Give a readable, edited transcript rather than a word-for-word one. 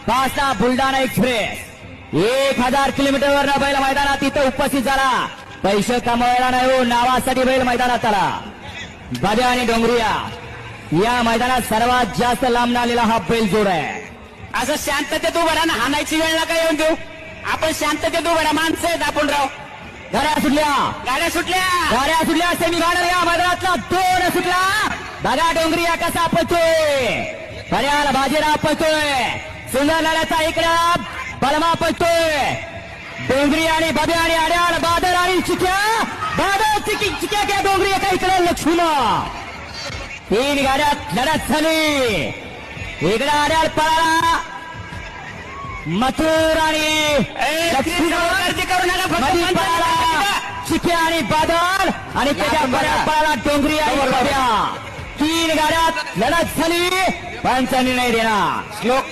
पाचला बुलढाणा एक्सप्रेस 1000 किलोमीटरवर बैल मैदानात इथं उपस्थित झाला. पैसे कमवायला नाही हो, नावासाठी बैल मैदानात आला. बाब्या आणि डोंगरिया या मैदानात सर्वात जास्त लांब आलेला हा बैल जोड आहे. असं शांततेत उभं राहा ना, हाणायची वेळ नका येऊन देऊ. आपण शांततेत उभं राहा, माणसं आहेत आपण राव. गाड्या सुटल्या, गाड्या सुटल्या. गाड्या सुटल्या. सेमी गाड्या या मैदानातला 2 सुटला. बघा डोंगरिया कसा पळतोय, पर्याला बाजीराव पळतोय. सुंदर लढ्याचा इकडं बलमा पळतोय. डोंगरी आणि बाब्या आणि अड्याळ, बादल आणि चिक्या. बादल चिक्या क्या डोंगरी का इकडे लक्ष्मण. 3 गाड्यात लढत झाली. इकडे अड्याळ पळाला. मथुर आणि गर्दी करू नका, फक्त मधी पंचायत पळाला करा. चिक्या आणि बादल आणि त्याच्या बऱ्या पळाला डोंगरी आणि बाब्या. 3 गाड्यात लढत झाली. पंच निर्णय देणार. श्लोक